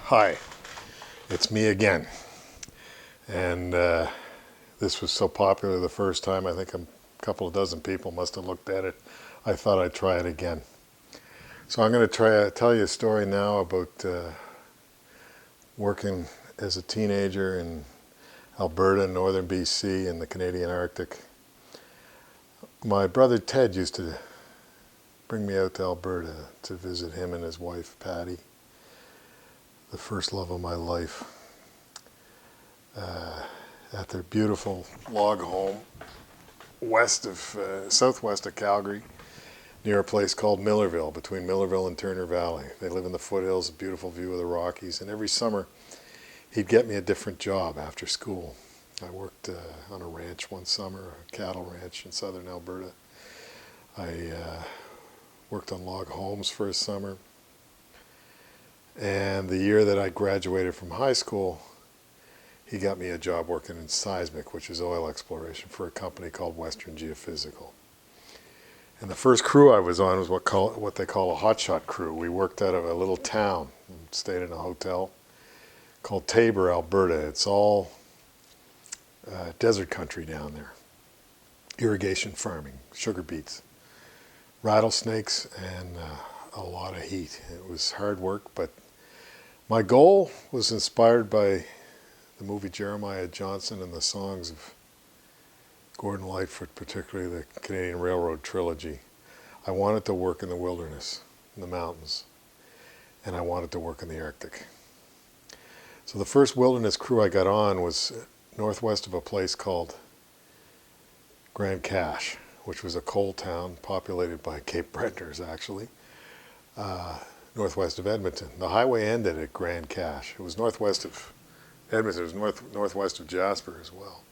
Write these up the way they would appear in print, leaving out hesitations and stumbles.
Hi, it's me again. And this was so popular the first time, I think a couple of dozen people must have looked at it. I thought I'd try it again. So I'm going to try to tell you a story now about working as a teenager in Alberta, northern BC, in the Canadian Arctic. My brother Ted used to bring me out to Alberta to visit him and his wife Patty, the first love of my life, at their beautiful log home southwest of Calgary, near a place called Millerville, between Millerville and Turner Valley. They live in the foothills, a beautiful view of the Rockies, and every summer he'd get me a different job after school. I worked on a ranch one summer, a cattle ranch in southern Alberta. I worked on log homes for a summer. And the year that I graduated from high school, he got me a job working in seismic, which is oil exploration, for a company called Western Geophysical. And the first crew I was on was what they call a hotshot crew. We worked out of a little town and stayed in a hotel called Tabor, Alberta. It's all desert country down there. Irrigation farming, sugar beets, rattlesnakes, and a lot of heat. It was hard work, but my goal was inspired by the movie Jeremiah Johnson and the songs of Gordon Lightfoot, particularly the Canadian Railroad trilogy. I wanted to work in the wilderness, in the mountains, and I wanted to work in the Arctic. So the first wilderness crew I got on was northwest of a place called Grand Cache, which was a coal town populated by Cape Bretoners, actually, northwest of Edmonton. The highway ended at Grand Cache. It was northwest of Edmonton. It was northwest of Jasper as well.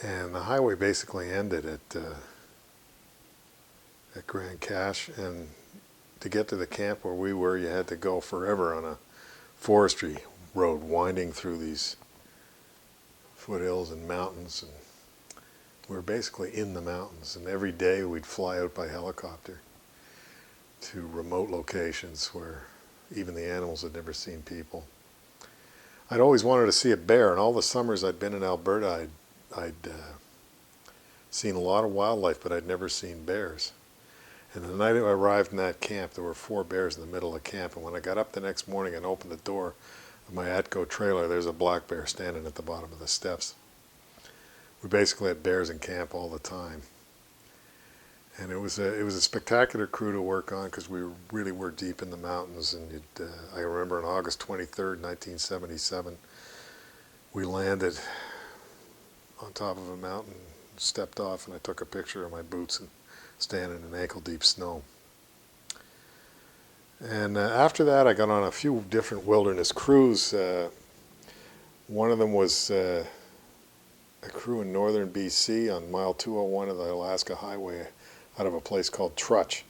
And the highway basically ended at Grand Cache. And to get to the camp where we were, you had to go forever on a forestry road winding through these foothills and mountains. And we were basically in the mountains. And every day we'd fly out by helicopter to remote locations where even the animals had never seen people. I'd always wanted to see a bear, and all the summers I'd been in Alberta, I'd seen a lot of wildlife, but I'd never seen bears. And the night I arrived in that camp, there were 4 bears in the middle of camp, and when I got up the next morning and opened the door of my Atco trailer, there's a black bear standing at the bottom of the steps. We basically had bears in camp all the time. And it was a spectacular crew to work on because we really were deep in the mountains. And I remember on August 23rd, 1977, we landed on top of a mountain, stepped off, and I took a picture of my boots and standing in ankle-deep snow. And after that, I got on a few different wilderness crews. One of them was a crew in northern BC on mile 201 of the Alaska Highway, out of a place called Trutch,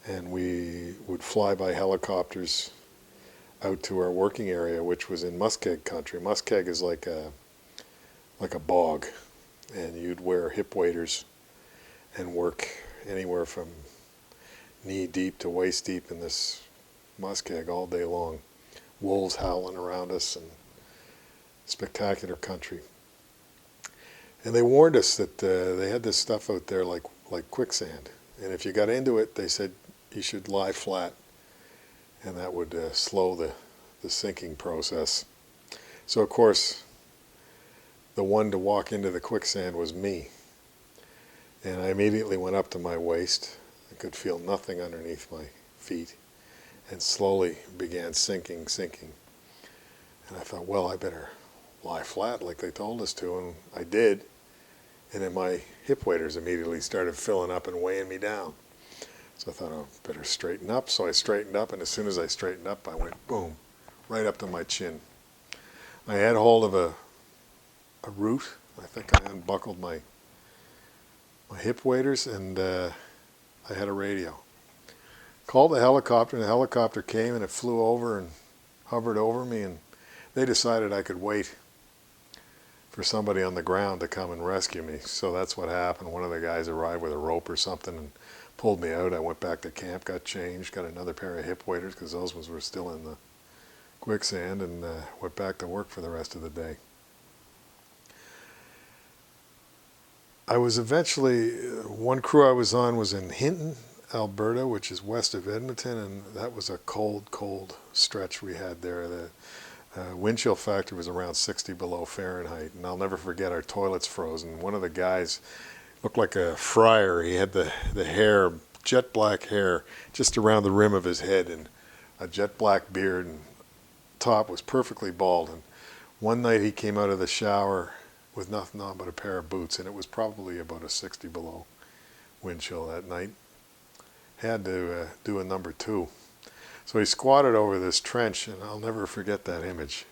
and we would fly by helicopters out to our working area, which was in muskeg country. Muskeg is like a bog, and you'd wear hip waders and work anywhere from knee deep to waist deep in this muskeg all day long. Wolves howling around us, and spectacular country. And they warned us that they had this stuff out there like quicksand. And if you got into it, they said you should lie flat, and that would slow the sinking process. So, of course, the one to walk into the quicksand was me. And I immediately went up to my waist. I could feel nothing underneath my feet, and slowly began sinking. And I thought, well, I better lie flat like they told us to, and I did. And then my hip waders immediately started filling up and weighing me down. So I thought, oh, better straighten up. So I straightened up, and as soon as I straightened up, I went boom, right up to my chin. I had hold of a root. I think I unbuckled my hip waders, and I had a radio. Called the helicopter, and the helicopter came, and it flew over and hovered over me, and they decided I could wait for somebody on the ground to come and rescue me. So that's what happened. One of the guys arrived with a rope or something and pulled me out. I went back to camp, got changed, got another pair of hip waders because those ones were still in quicksand and went back to work for the rest of the day. I was eventually, one crew I was on was in Hinton, Alberta, which is west of Edmonton, and that was a cold, cold stretch we had there. The wind chill factor was around 60 below Fahrenheit, and I'll never forget our toilets frozen. One of the guys looked like a friar. He had the hair, jet black hair, just around the rim of his head, and a jet black beard, and top was perfectly bald. And one night he came out of the shower with nothing on but a pair of boots, and it was probably about a 60 below wind chill that night. Had to do a number 2. So he squatted over this trench, and I'll never forget that image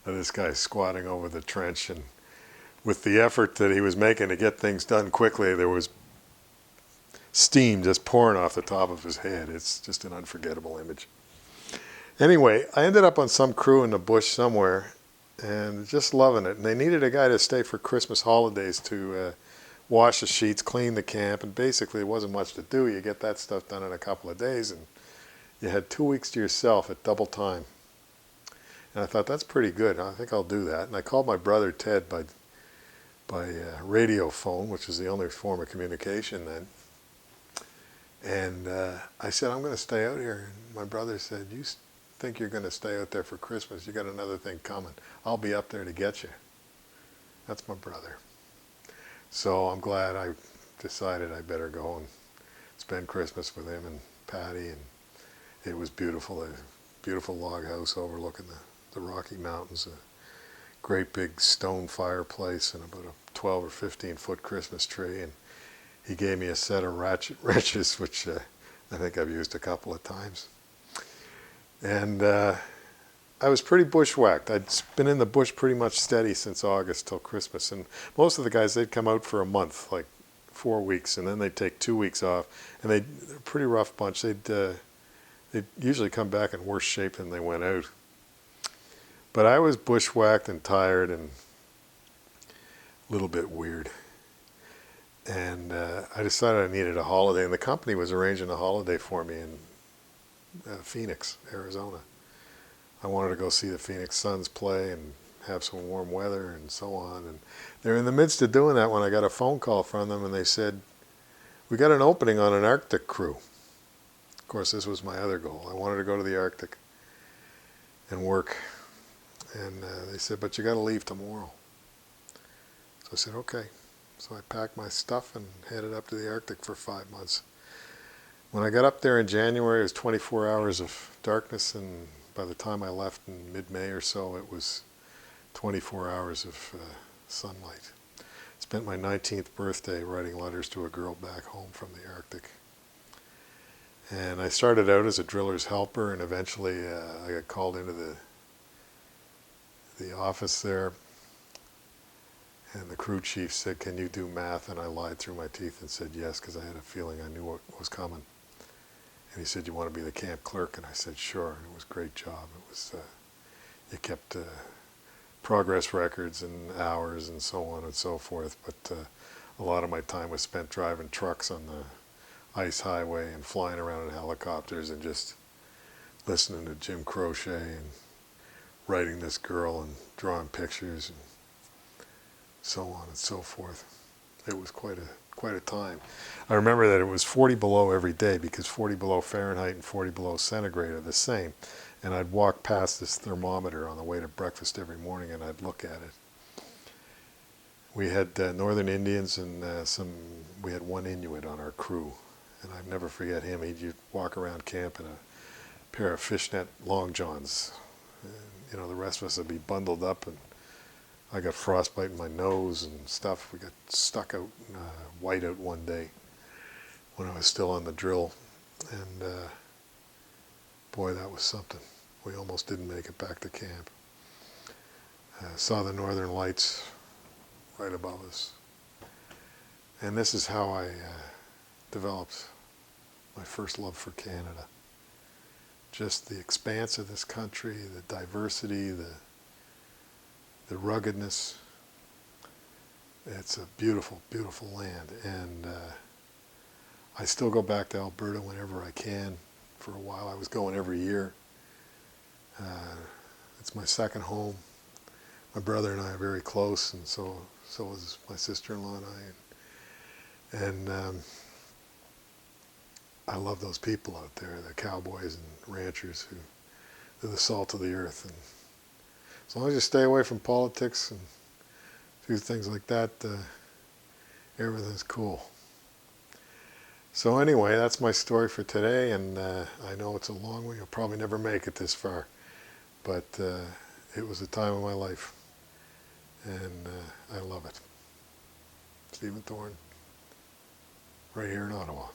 of this guy squatting over the trench, and with the effort that he was making to get things done quickly, there was steam just pouring off the top of his head. It's just an unforgettable image. Anyway, I ended up on some crew in the bush somewhere and just loving it. And they needed a guy to stay for Christmas holidays to wash the sheets, clean the camp, and basically it wasn't much to do. You get that stuff done in a couple of days, and you had 2 weeks to yourself at double time. And I thought, that's pretty good. I think I'll do that. And I called my brother Ted by radio phone, which was the only form of communication then. And I said, I'm going to stay out here. And my brother said, you think you're going to stay out there for Christmas? You got another thing coming. I'll be up there to get you. That's my brother. So I'm glad I decided I better go and spend Christmas with him and Patty. And it was beautiful. A beautiful log house overlooking the Rocky Mountains. A great big stone fireplace and about a 12 or 15 foot Christmas tree. And he gave me a set of wrenches, which I think I've used a couple of times. And I was pretty bushwhacked. I'd been in the bush pretty much steady since August till Christmas. And most of the guys, they'd come out for a month, like 4 weeks, and then they'd take 2 weeks off. And they're a pretty rough bunch. They'd usually come back in worse shape than they went out. But I was bushwhacked and tired and a little bit weird. And I decided I needed a holiday, and the company was arranging a holiday for me in Phoenix, Arizona. I wanted to go see the Phoenix Suns play and have some warm weather and so on. And they're in the midst of doing that when I got a phone call from them, and they said, we got an opening on an Arctic crew. Of course, this was my other goal. I wanted to go to the Arctic and work. And they said, but you got to leave tomorrow. So I said, okay. So I packed my stuff and headed up to the Arctic for 5 months. When I got up there in January, it was 24 hours of darkness, and by the time I left in mid-May or so, it was 24 hours of sunlight. Spent my 19th birthday writing letters to a girl back home from the Arctic. And I started out as a driller's helper, and eventually I got called into the office there. And the crew chief said, can you do math? And I lied through my teeth and said yes, because I had a feeling I knew what was coming. And he said, you want to be the camp clerk? And I said, sure. And it was a great job. It was, you kept progress records and hours and so on and so forth. But a lot of my time was spent driving trucks on the ice highway and flying around in helicopters and just listening to Jim Crochet and writing this girl and drawing pictures and so on and so forth. It was quite a time. I remember that it was 40 below every day, because 40 below Fahrenheit and 40 below centigrade are the same. And I'd walk past this thermometer on the way to breakfast every morning, and I'd look at it. We had Northern Indians and we had one Inuit on our crew, and I'd never forget him. He'd walk around camp in a pair of fishnet long johns. And, the rest of us would be bundled up, and I got frostbite in my nose and stuff. We got stuck out in whiteout one day when I was still on the drill. And boy, that was something. We almost didn't make it back to camp. Saw the northern lights right above us. And this is how I developed my first love for Canada. Just the expanse of this country, the diversity, the ruggedness. It's a beautiful, beautiful land. And I still go back to Alberta whenever I can. For a while I was going every year. It's my second home. My brother and I are very close, and so is my sister-in-law and I. And I love those people out there, the cowboys and ranchers who are the salt of the earth. And as long as you stay away from politics and do things like that, everything's cool. So anyway, that's my story for today, and I know it's a long way. You'll probably never make it this far, but it was a time of my life, and I love it. Stephen Thorne, right here in Ottawa.